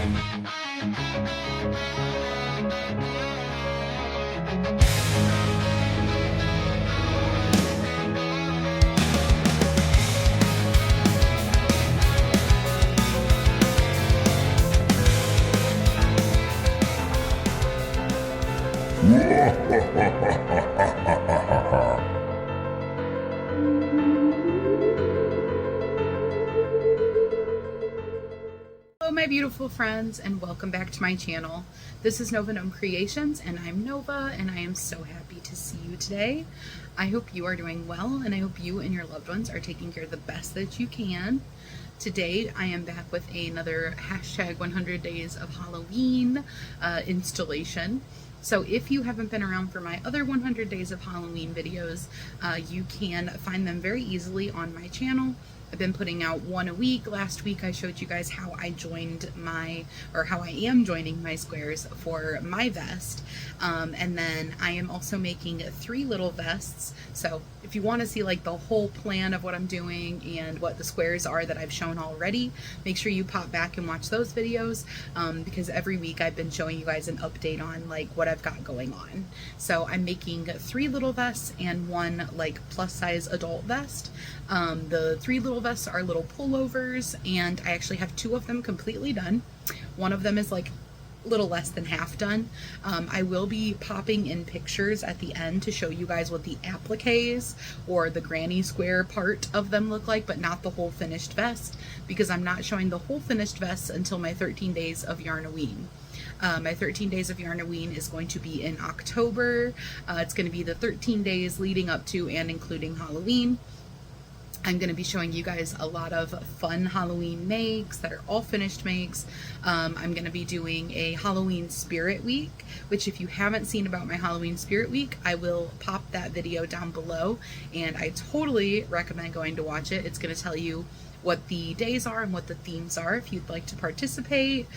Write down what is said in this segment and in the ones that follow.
Hello my beautiful friends, and welcome back to my channel. This is Nova Gnome Creations, and I'm Nova, and I am so happy to see you today. I hope you are doing well, and I hope you and your loved ones are taking care of the best that you can. Today I am back with another hashtag 100 days of Halloween installation. So if you haven't been around for my other 100 days of Halloween videos, you can find them very easily on my channel. I've been putting out one a week. Last week I showed you guys how I am joining my squares for my vest. And then I am also making 3 little vests. So if you want to see like the whole plan of what I'm doing and what the squares are that I've shown already, make sure you pop back and watch those videos, because every week I've been showing you guys an update on like what I've got going on. So I'm making 3 little vests and 1 like plus size adult vest. The 3 little vests are little pullovers, and I actually have 2 of them completely done. One of them is like a little less than half done. I will be popping in pictures at the end to show you guys what the appliques or the granny square part of them look like, but not the whole finished vest, because I'm not showing the whole finished vest until my 13 days of Yarnoween. My 13 days of Yarnoween is going to be in October. It's going to be the 13 days leading up to and including Halloween. I'm going to be showing you guys a lot of fun Halloween makes that are all finished makes. I'm going to be doing a Halloween Spirit Week, which if you haven't seen about my Halloween Spirit Week, I will pop that video down below, and I totally recommend going to watch it. It's going to tell you what the days are and what the themes are if you'd like to participate.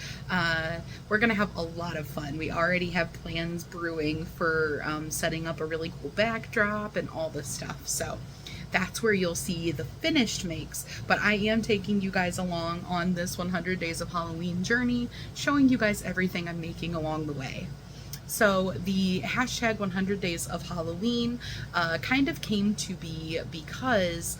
We're going to have a lot of fun. We already have plans brewing for setting up a really cool backdrop and all this stuff. So that's where you'll see the finished makes, but I am taking you guys along on this 100 days of Halloween journey, showing you guys everything I'm making along the way. So the hashtag 100 days of Halloween kind of came to be because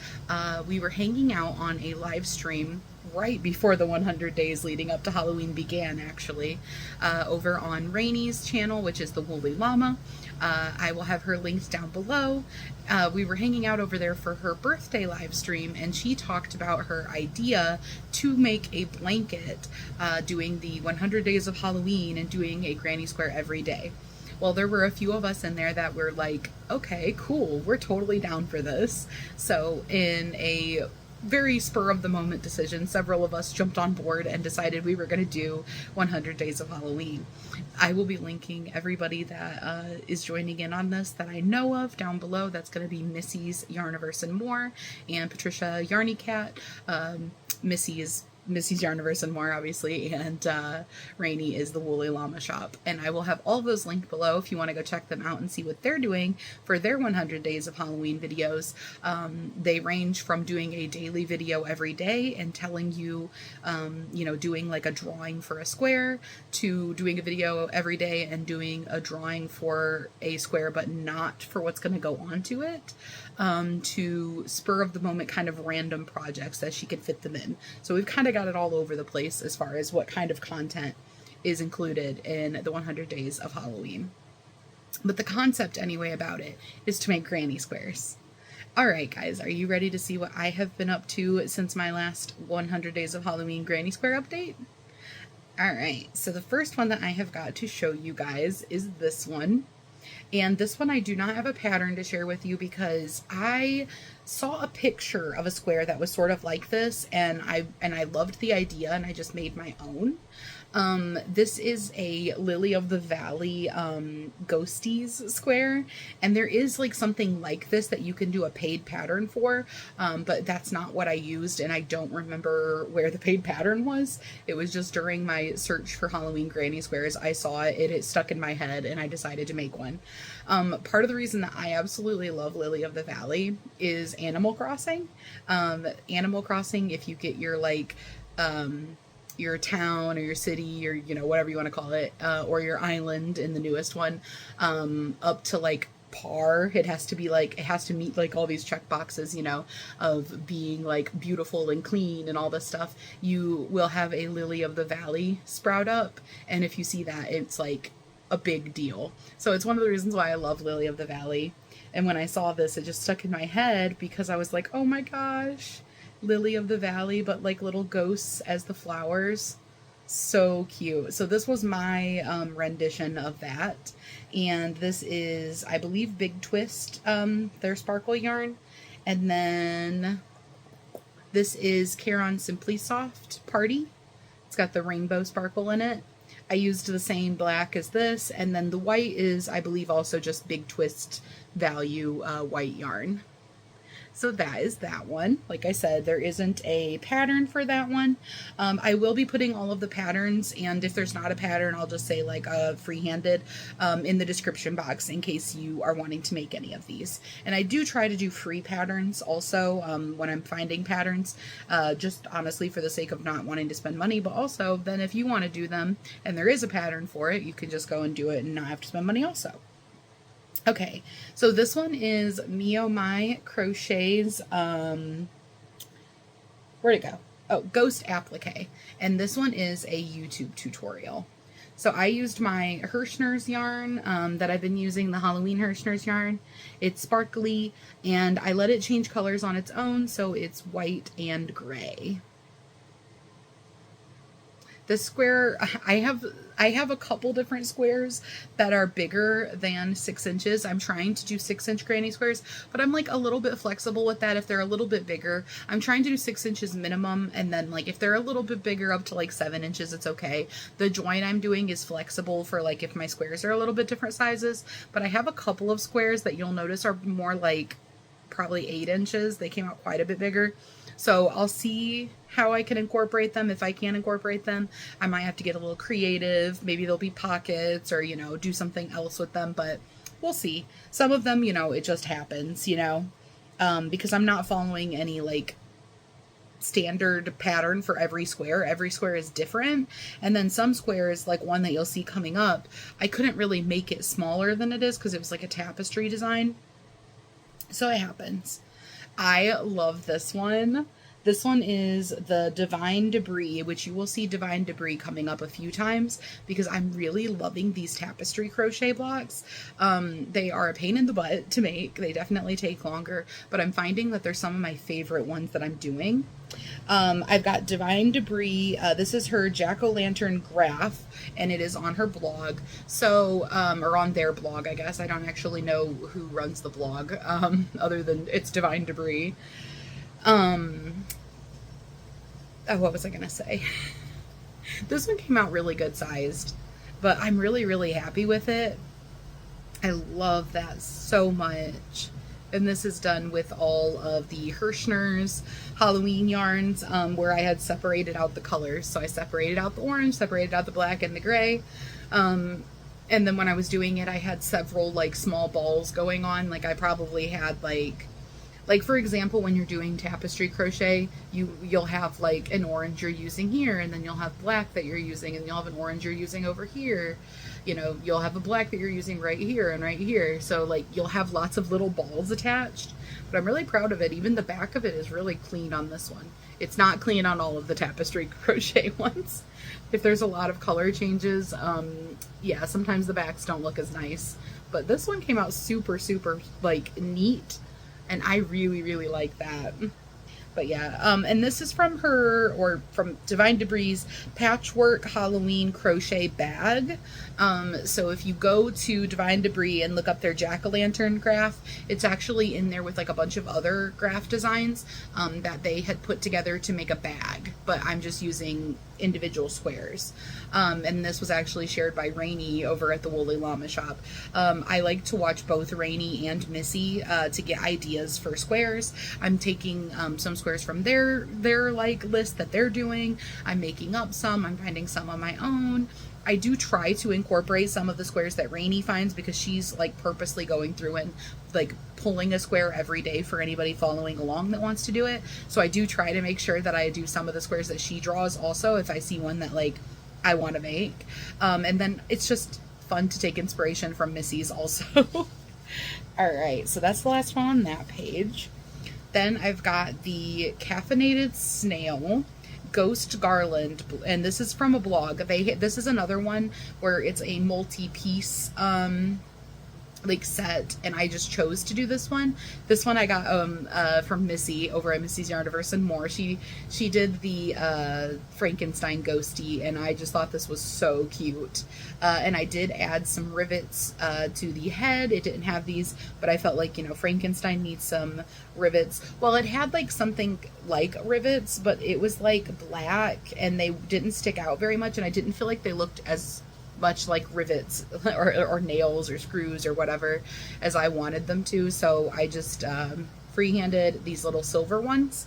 we were hanging out on a live stream right before the 100 days leading up to Halloween began, actually, over on Rainy's channel, which is the Woolly Llama. I will have her linked down below. We were hanging out over there for her birthday live stream, and she talked about her idea to make a blanket doing the 100 days of Halloween and doing a granny square every day. Well, there were a few of us in there that were like, okay, cool, we're totally down for this. So in a very spur of the moment decision, several of us jumped on board and decided we were going to do 100 days of Halloween. I will be linking everybody that is joining in on this that I know of down below. That's going to be Missy's Yarniverse and More, and Patricia Yarny Cat, Missy's Yarniverse and More, obviously, and Rainy is the Woolly Llama shop. And I will have all of those linked below if you want to go check them out and see what they're doing for their 100 days of Halloween videos. They range from doing a daily video every day and telling you, doing like a drawing for a square, to doing a video every day and doing a drawing for a square but not for what's going to go onto it, to spur of the moment kind of random projects that she could fit them in. So we've kind of got it all over the place as far as what kind of content is included in the 100 days of Halloween. But the concept anyway about it is to make granny squares. Alright guys, are you ready to see what I have been up to since my last 100 days of Halloween granny square update? Alright, so the first one that I have got to show you guys is this one. And this one I do not have a pattern to share with you because I saw a picture of a square that was sort of like this, and I loved the idea, and I just made my own. This is a Lily of the Valley Ghosties square, and there is like something like this that you can do a paid pattern for, but that's not what I used, and I don't remember where the paid pattern was. It was just during my search for Halloween granny squares, I saw it, it stuck in my head, and I decided to make one. Part of the reason that I absolutely love Lily of the Valley is Animal Crossing. Animal Crossing, if you get your like your town or your city or, you know, whatever you want to call it, or your island in the newest one, up to like par. It has to be like, it has to meet like all these check boxes, you know, of being like beautiful and clean and all this stuff. You will have a lily of the valley sprout up, and if you see that, it's like a big deal. So it's one of the reasons why I love lily of the valley. And when I saw this, it just stuck in my head because I was like, oh my gosh, lily of the valley, but like little ghosts as the flowers. So cute. So this was my rendition of that, and this is, I believe, Big Twist, their sparkle yarn, and then this is Caron Simply Soft Party. It's got the rainbow sparkle in it. I used the same black as this, and then the white is, I believe, also just Big Twist Value white yarn. So that is that one. Like I said, there isn't a pattern for that one. I will be putting all of the patterns, and if there's not a pattern, I'll just say like a freehanded in the description box in case you are wanting to make any of these. And I do try to do free patterns also when I'm finding patterns, just honestly for the sake of not wanting to spend money, but also then if you want to do them and there is a pattern for it, you can just go and do it and not have to spend money also. Okay, so this one is OhMeOhMyCrochet's, where'd it go? Oh, Ghost Applique. And this one is a YouTube tutorial. So I used my Hirschner's yarn that I've been using, the Halloween Hirschner's yarn. It's sparkly, and I let it change colors on its own, so it's white and gray. The square, I have a couple different squares that are bigger than 6 inches. I'm trying to do 6-inch granny squares, but I'm like a little bit flexible with that if they're a little bit bigger. I'm trying to do 6 inches minimum, and then like if they're a little bit bigger up to like 7 inches, it's okay. The join I'm doing is flexible for like if my squares are a little bit different sizes, but I have a couple of squares that you'll notice are more like probably 8 inches. They came out quite a bit bigger. So I'll see how I can incorporate them. If I can incorporate them, I might have to get a little creative. Maybe there'll be pockets or, you know, do something else with them, but we'll see. Some of them, you know, it just happens, you know, because I'm not following any like standard pattern for every square. Every square is different. And then some squares, like one that you'll see coming up, I couldn't really make it smaller than it is because it was like a tapestry design. So it happens. I love this one. This one is the Divine Debris, which you will see Divine Debris coming up a few times because I'm really loving these tapestry crochet blocks. They are a pain in the butt to make. They definitely take longer, but I'm finding that they're some of my favorite ones that I'm doing. I've got Divine Debris. This is her jack-o'-lantern graph, and it is on her blog. So, or on their blog, I guess. I don't actually know who runs the blog, other than it's Divine Debris. Oh, what was I gonna say? This one came out really good sized, but I'm really, really happy with it. I love that so much. And this is done with all of the Hirschner's Halloween yarns, where I had separated out the colors. So I separated out the orange, separated out the black and the gray. And then when I was doing it, I had several like small balls going on. Like I probably had like for example, when you're doing tapestry crochet, you'll have like an orange you're using here, and then you'll have black that you're using, and you'll have an orange you're using over here. You know, you'll have a black that you're using right here and right here. So like you'll have lots of little balls attached, but I'm really proud of it. Even the back of it is really clean on this one. It's not clean on all of the tapestry crochet ones. If there's a lot of color changes, yeah, sometimes the backs don't look as nice, but this one came out super, super like neat. And I really, really like that. But yeah, and this is from her, or from Divine Debris' Patchwork Halloween Crochet Bag. So if you go to Divine Debris and look up their jack-o'-lantern graph, it's actually in there with like a bunch of other graph designs that they had put together to make a bag. But I'm just using individual squares. And this was actually shared by Rainy over at the Woolly Llama shop. I like to watch both Rainy and Missy to get ideas for squares. I'm taking some squares from their like list that they're doing. I'm making up some. I'm finding some on my own. I do try to incorporate some of the squares that Rainy finds, because she's like purposely going through and like pulling a square every day for anybody following along that wants to do it. So I do try to make sure that I do some of the squares that she draws also, if I see one that like I want to make. And then it's just fun to take inspiration from Missy's also. All right, so that's the last one on that page. Then I've got the Caffeinated Snail Ghost Garland, and this is from a blog. This is another one where it's a multi-piece like set, and I just chose to do this one. This one I got from Missy over at Missy's Yarniverse and More. She did the Frankenstein ghosty, and I just thought this was so cute. And I did add some rivets to the head. It didn't have these, but I felt like, you know, Frankenstein needs some rivets. Well, it had like something like rivets, but it was like black and they didn't stick out very much, and I didn't feel like they looked as much like rivets or nails or screws or whatever as I wanted them to. So I just freehanded these little silver ones.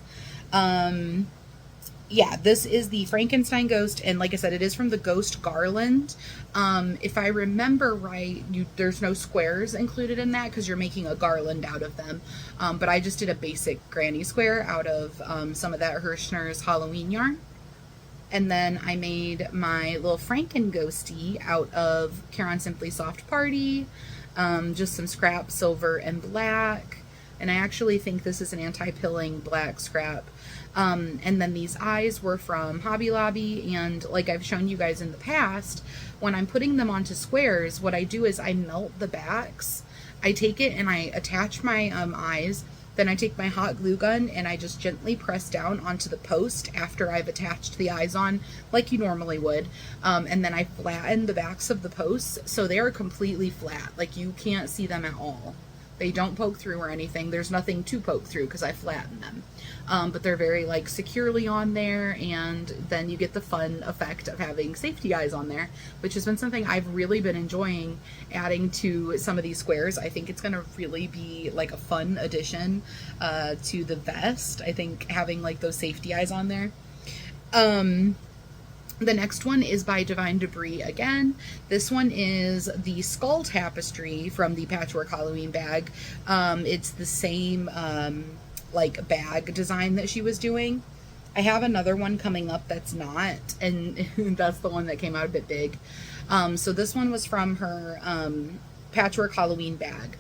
Yeah, this is the Frankenstein ghost, and like I said, it is from the Ghost Garland. If I remember right, there's no squares included in that because you're making a garland out of them. But I just did a basic granny square out of some of that Hirschner's Halloween yarn. And then I made my little Franken ghosty out of Caron Simply Soft Party, just some scrap silver and black. And I actually think this is an anti-pilling black scrap. And then these eyes were from Hobby Lobby, and like I've shown you guys in the past, when I'm putting them onto squares, what I do is I melt the backs. I take it and I attach my eyes. Then I take my hot glue gun and I just gently press down onto the post after I've attached the eyes on, like you normally would. And then I flatten the backs of the posts so they are completely flat. Like you can't see them at all. They don't poke through or anything. There's nothing to poke through because I flattened them. But they're very like securely on there, and then you get the fun effect of having safety eyes on there, which has been something I've really been enjoying adding to some of these squares. I think it's going to really be like a fun addition to the vest. I think having like those safety eyes on there. The next one is by Divine Debris again. This one is the skull tapestry from the Patchwork Halloween Bag. It's the same like bag design that she was doing. I have another one coming up that's not, and that's the one that came out a bit big. So this one was from her Patchwork Halloween Bag.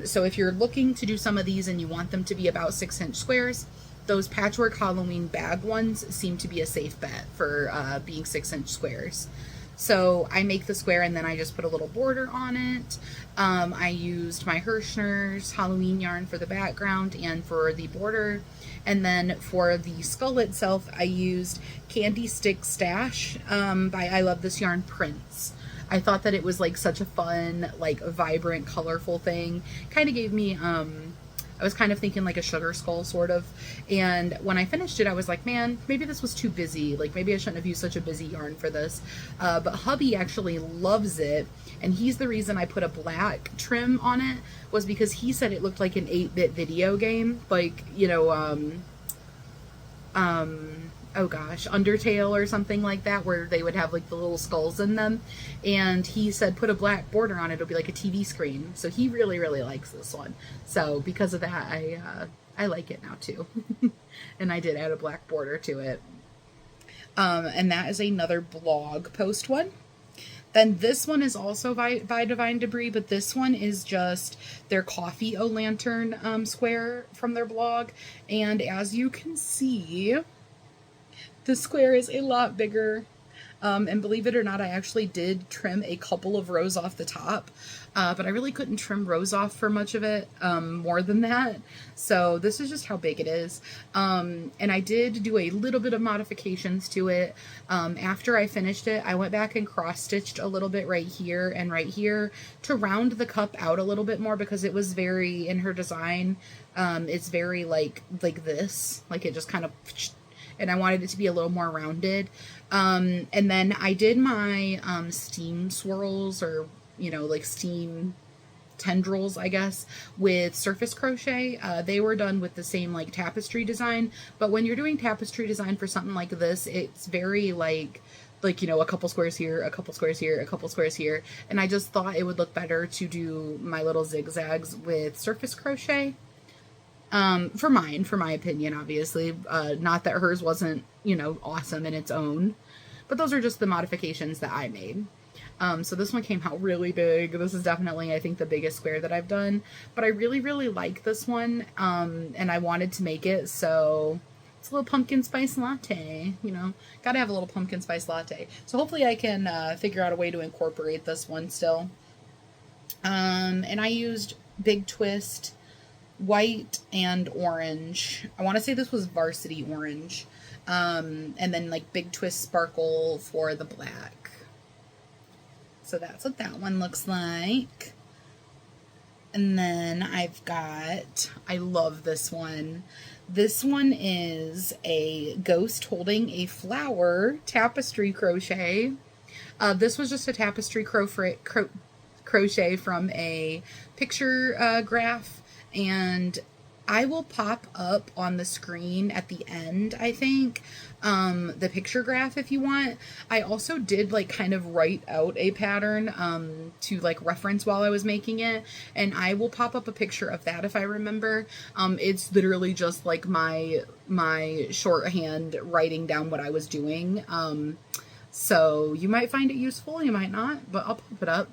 So if you're looking to do some of these and you want them to be about 6-inch squares, those Patchwork Halloween Bag ones seem to be a safe bet for being 6-inch squares. So I make the square and then I just put a little border on it. I used my Hirschner's Halloween yarn for the background and for the border. And then for the skull itself, I used Candy Stick Stash by I Love This Yarn Prince. I thought that it was like such a fun, like vibrant, colorful thing. Kind of gave me, I was kind of thinking like a sugar skull sort of. And when I finished it, I was like, man, maybe this was too busy. Like maybe I shouldn't have used such a busy yarn for this. But hubby actually loves it. And he's the reason I put a black trim on it, was because he said it looked like an 8-bit video game. Like, you know, oh gosh, Undertale or something like that, where they would have like the little skulls in them. And he said put a black border on it, it'll be like a TV screen. So he really, really likes this one. So because of that, I like it now too. And I did add a black border to it. And that is another blog post one. Then this one is also by Divine Debris, but this one is just their Coffee O-Lantern square from their blog. And as you can see, the square is a lot bigger. And believe it or not, I actually did trim a couple of rows off the top, but I really couldn't trim rows off for much of it, more than that. So this is just how big it is. And I did do a little bit of modifications to it. After I finished it, I went back and cross-stitched a little bit right here and right here to round the cup out a little bit more, because it was very, in her design, it's very like this, like it just kind of, and I wanted it to be a little more rounded. And then I did my steam swirls, or, you know, like steam tendrils, I guess, with surface crochet. They were done with the same like tapestry design, but when you're doing tapestry design for something like this, it's very like like, you know, a couple squares here, a couple squares here, a couple squares here. And I just thought it would look better to do my little zigzags with surface crochet. For my opinion, obviously. Not that hers wasn't, you know, awesome in its own. But those are just the modifications that I made. So this one came out really big. This is definitely, I think, the biggest square that I've done. But I really, really like this one. And I wanted to make it, so it's a little pumpkin spice latte. You know, gotta have a little pumpkin spice latte. So hopefully I can figure out a way to incorporate this one still. And I used Big Twist white and orange. I want to say this was varsity orange. And then like Big Twist sparkle for the black. So that's what that one looks like. And then I've got, I love this one. This one is a ghost holding a flower tapestry crochet. This was just a tapestry crochet from a picture graph, and I will pop up on the screen at the end, I think, the picture graph if you want. I also did like kind of write out a pattern to like reference while I was making it, and I will pop up a picture of that if I remember. It's literally just like my shorthand writing down what I was doing. So you might find it useful, you might not, but I'll pop it up.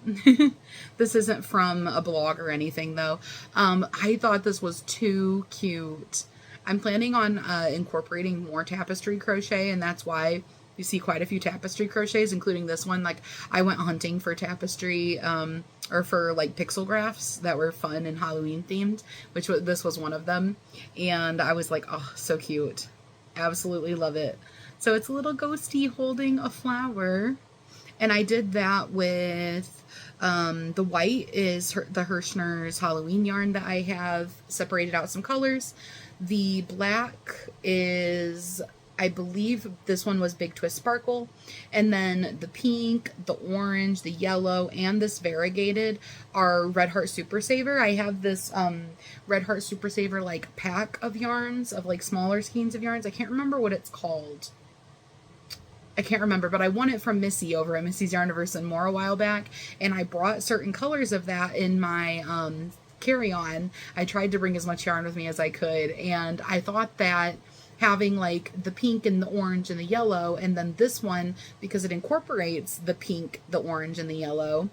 This isn't from a blog or anything though. I thought this was too cute. I'm planning on incorporating more tapestry crochet, and that's why you see quite a few tapestry crochets, including this one. Like, I went hunting for tapestry or for like pixel graphs that were fun and Halloween themed, this was one of them. And I was like, oh, so cute. Absolutely love it. So it's a little ghosty holding a flower. And I did that with, the white is the Hirschner's Halloween yarn that I have separated out some colors. The black is, I believe this one was Big Twist Sparkle. And then the pink, the orange, the yellow, and this variegated are Red Heart Super Saver. I have this Red Heart Super Saver like pack of yarns, of like smaller skeins of yarns. I can't remember what it's called. I can't remember, but I won it from Missy over at Missy's Yarniverse and More a while back, and I brought certain colors of that in my carry-on. I tried to bring as much yarn with me as I could, and I thought that having like the pink and the orange and the yellow, and then this one, because it incorporates the pink, the orange, and the yellow,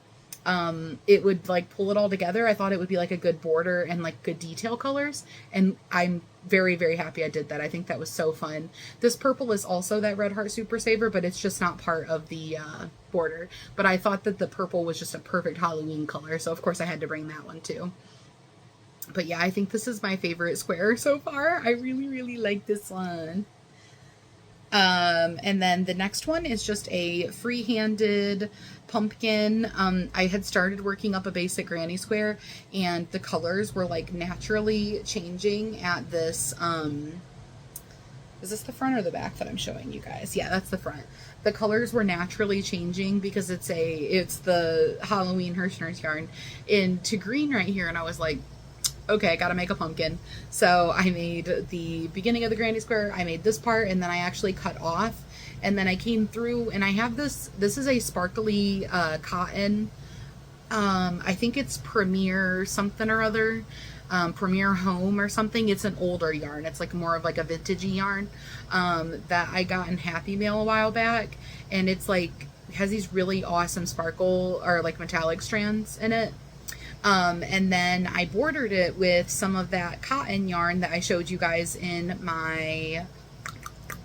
it would like pull it all together. I thought it would be like a good border and like good detail colors, and I'm very, very happy I did that. I think that was so fun. This purple is also that Red Heart Super Saver, but it's just not part of the border. But I thought that the purple was just a perfect Halloween color, so of course I had to bring that one too. But yeah, I think this is my favorite square so far. I really, really like this one. And then the next one is just a freehanded pumpkin. I had started working up a basic granny square, and the colors were like naturally changing at this, is this the front or the back that I'm showing you guys? Yeah, that's the front. The colors were naturally changing because it's the Halloween Hirschner's yarn into green right here. And I was like, okay, I gotta make a pumpkin. So I made the beginning of the granny square, I made this part, and then I actually cut off, and then I came through, and I have this is a sparkly cotton, I think it's Premier something or other, Premier Home or something. It's an older yarn, it's like more of like a vintagey yarn, that I got in Happy Mail a while back, and it's like, has these really awesome sparkle or like metallic strands in it. And then I bordered it with some of that cotton yarn that I showed you guys in my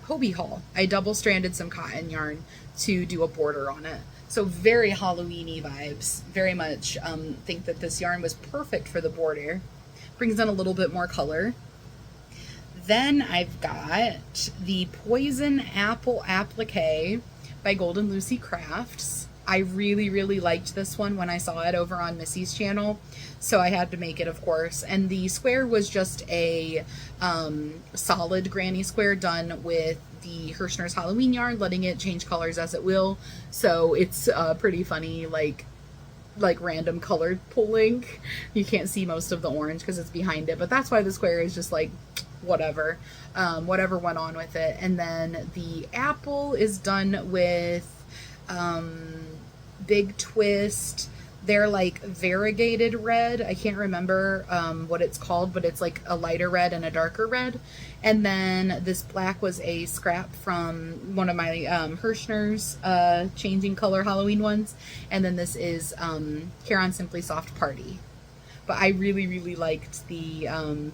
Hobie haul. I double stranded some cotton yarn to do a border on it. So very Halloween-y vibes. Very much think that this yarn was perfect for the border. Brings in a little bit more color. Then I've got the Poison Apple Applique by GoldenLucyCrafts. I really, really liked this one when I saw it over on Missy's channel, so I had to make it, of course. And the square was just a solid granny square done with the Hirschner's Halloween yarn, letting it change colors as it will. So it's pretty funny, like random color pulling. You can't see most of the orange because it's behind it, but that's why the square is just like whatever went on with it. And then the apple is done with Big Twist. They're like variegated red. I can't remember what it's called, but it's like a lighter red and a darker red. And then this black was a scrap from one of my Hirschner's changing color Halloween ones. And then this is Caron Simply Soft Party. But I really, really liked the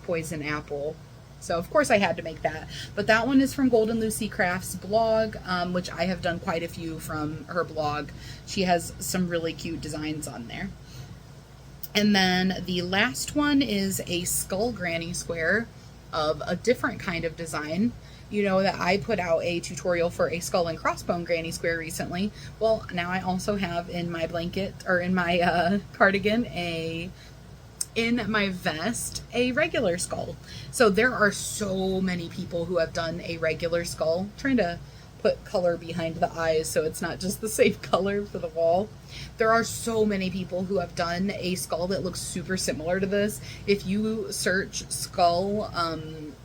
Poison Apple. So of course I had to make that. But that one is from GoldenLucyCrafts blog, which I have done quite a few from her blog. She has some really cute designs on there. And then the last one is a skull granny square of a different kind of design. You know that I put out a tutorial for a skull and crossbone granny square recently. Well, now I also have in my blanket, or in my cardigan, in my vest, a regular skull. So there are so many people who have done a regular skull. I'm trying to put color behind the eyes so it's not just the same color for the wall. There are so many people who have done a skull that looks super similar to this. If you search skull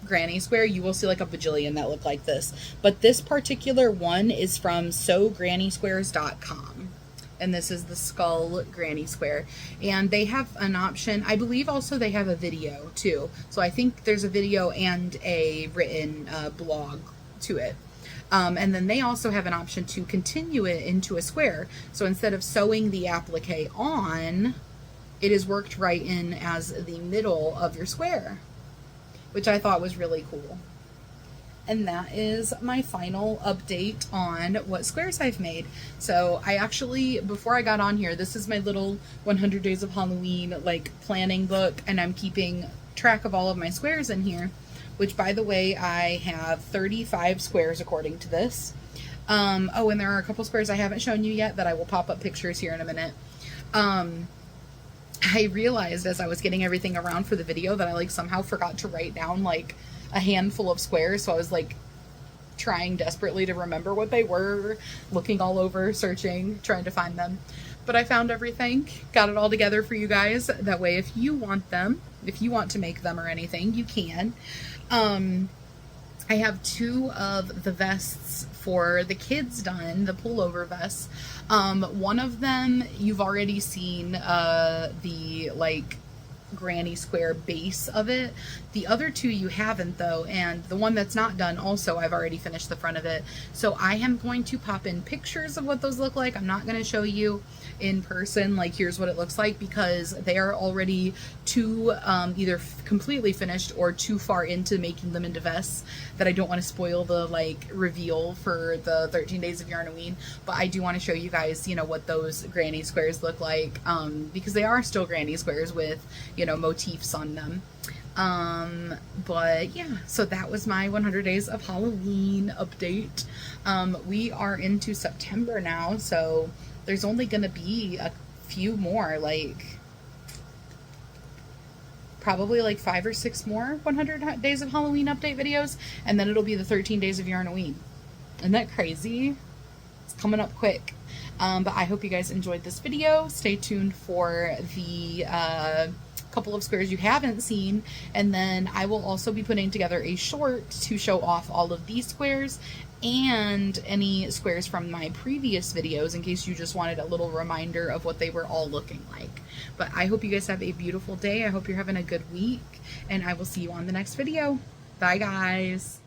granny square, you will see like a bajillion that look like this. But this particular one is from sogrannysquares.com. And this is the skull granny square. And they have an option. I believe also they have a video too. So I think there's a video and a written blog to it. And then they also have an option to continue it into a square. So instead of sewing the applique on, it is worked right in as the middle of your square, which I thought was really cool. And that is my final update on what squares I've made. So I actually, before I got on here, this is my little 100 Days of Halloween like planning book, and I'm keeping track of all of my squares in here, which by the way, I have 35 squares according to this. Oh, and there are a couple squares I haven't shown you yet that I will pop up pictures here in a minute. I realized as I was getting everything around for the video that I like somehow forgot to write down like a handful of squares, so I was like trying desperately to remember what they were, looking all over, searching, trying to find them. But I found everything, got it all together for you guys. That way if you want them, if you want to make them or anything, you can. I have 2 of the vests for the kids done, the pullover vests. One of them you've already seen the like granny square base of it. The other 2 you haven't though, and the one that's not done also I've already finished the front of it. So I am going to pop in pictures of what those look like. I'm not going to show you in person like here's what it looks like, because they are already too either completely finished or too far into making them into vests that I don't want to spoil the like reveal for the 13 days of Yarnoween. But I do want to show you guys, you know, what those granny squares look like, because they are still granny squares with, you know, motifs on them. But yeah, so that was my 100 Days of Halloween update. We are into September now, so there's only gonna be a few more, like probably like 5 or 6 more 100 Days of Halloween update videos, and then it'll be the 13 days of Yarnoween. Isn't that crazy? It's coming up quick. But I hope you guys enjoyed this video. Stay tuned for the couple of squares you haven't seen, and then I will also be putting together a short to show off all of these squares and any squares from my previous videos in case you just wanted a little reminder of what they were all looking like. But I hope you guys have a beautiful day. I hope you're having a good week, and I will see you on the next video. Bye guys.